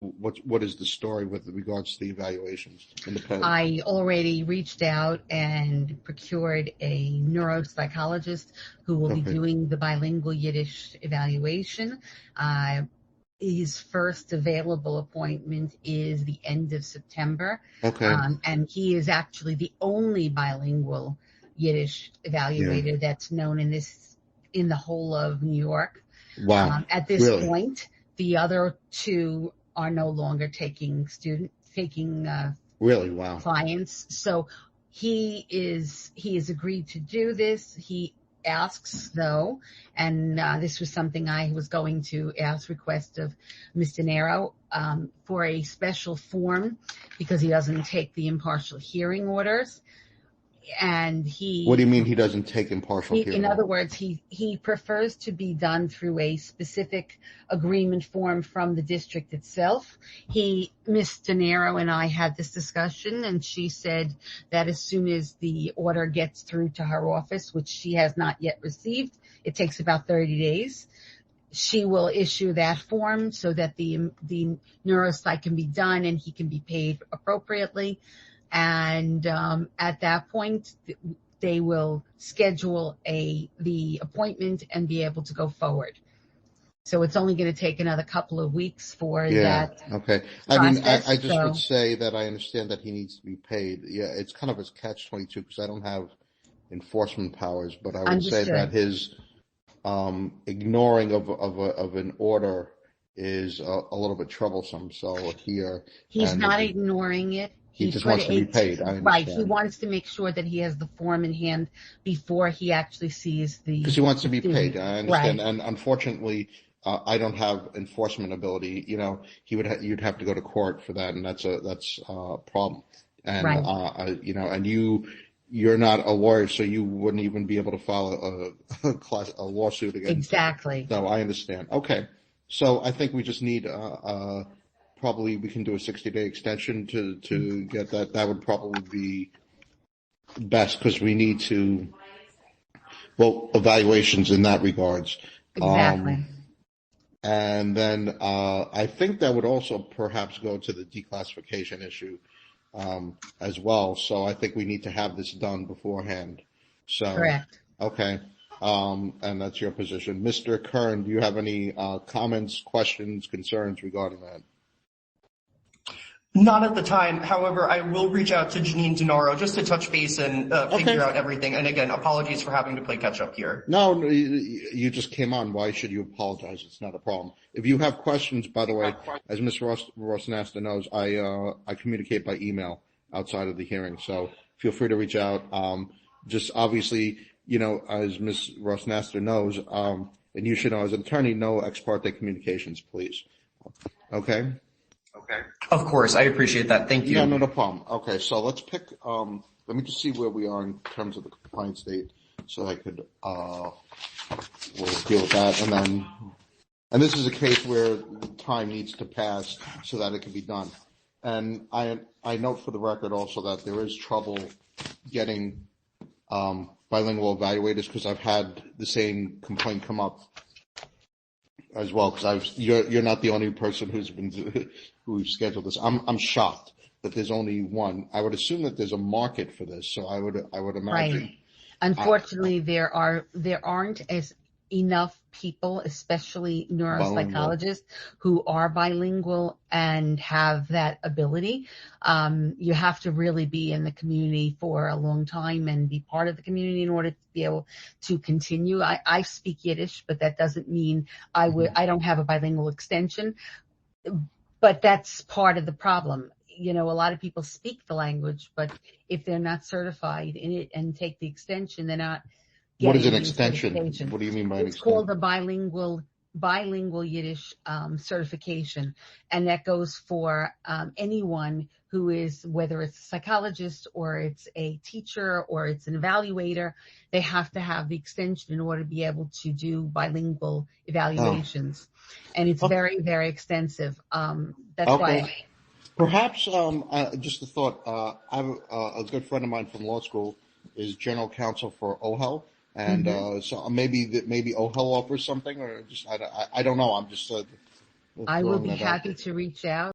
what is the story with regards to the evaluations independent? I already reached out and procured a neuropsychologist who will be doing the bilingual Yiddish evaluation. His first available appointment is the end of September. And he is actually the only bilingual Yiddish evaluator that's known in the whole of New York. Wow. At this point, the other two are no longer taking clients. So he has agreed to do this. He asks though, and this was something I was going to request of Mr. Nero, for a special form because he doesn't take the impartial hearing orders. And what do you mean he doesn't take impartial hearing? In other words, he prefers to be done through a specific agreement form from the district itself. Ms. De Niro and I had this discussion, and she said that as soon as the order gets through to her office, which she has not yet received, it takes about 30 days. She will issue that form so that the neuropsych can be done and he can be paid appropriately. And at that point, they will schedule the appointment and be able to go forward. So it's only going to take another couple of weeks for that. Okay. Process. I just would say that I understand that he needs to be paid. Yeah, it's kind of a catch-22 because I don't have enforcement powers, but I would say that his ignoring of an order is a little bit troublesome. So he's not ignoring it. He just wants to be paid. Right. He wants to make sure that he has the form in hand before he actually sees because he wants to be paid. I understand. Right. And unfortunately, I don't have enforcement ability. You'd have to go to court for that, and that's a problem. And and you're not a lawyer, so you wouldn't even be able to file a lawsuit against. Exactly. So I understand. Okay. So I think we just need probably we can do a 60-day extension to get that. That would probably be best because we need to, evaluations in that regards. Exactly. And then I think that would also perhaps go to the declassification issue as well. So I think we need to have this done beforehand. So correct. Okay. And that's your position. Mr. Kern, do you have any comments, questions, concerns regarding that? Not at the time. However, I will reach out to Janine Denaro just to touch base and figure out everything. And again, apologies for having to play catch up here. No, you just came on. Why should you apologize? It's not a problem. If you have questions, by the way, as Ms. Rosnasta knows, I communicate by email outside of the hearing. So feel free to reach out. Just obviously, as Ms. Rosnasta knows, and you should know as an attorney, no ex parte communications, please. Okay? Okay. Of course. I appreciate that. Thank you. Yeah, no problem. Okay. So let's pick, let me just see where we are in terms of the compliance date so I could, we'll deal with that. And this is a case where time needs to pass so that it can be done. And I note for the record also that there is trouble getting, bilingual evaluators because I've had the same complaint come up as well, because you're not the only person who's scheduled this. I'm shocked that there's only one. I would assume that there's a market for this, so I would imagine. Right. Unfortunately, there aren't as enough people, especially neuropsychologists, who are bilingual and have that ability. You have to really be in the community for a long time and be part of the community in order to be able to continue. I speak Yiddish, but that doesn't mean I don't have a bilingual extension. But that's part of the problem. A lot of people speak the language, but if they're not certified in it and take the extension, they're not. What is an extension? What do you mean by an extension? It's called the bilingual Yiddish certification, and that goes for anyone who is, whether it's a psychologist or it's a teacher or it's an evaluator, they have to have the extension in order to be able to do bilingual evaluations. And it's very, very extensive. That's why. Perhaps, just a thought, I have a good friend of mine from law school is general counsel for OHEL. And so maybe OHEL offers something, or just I don't know. I'm just I will throwing be that out happy to reach out.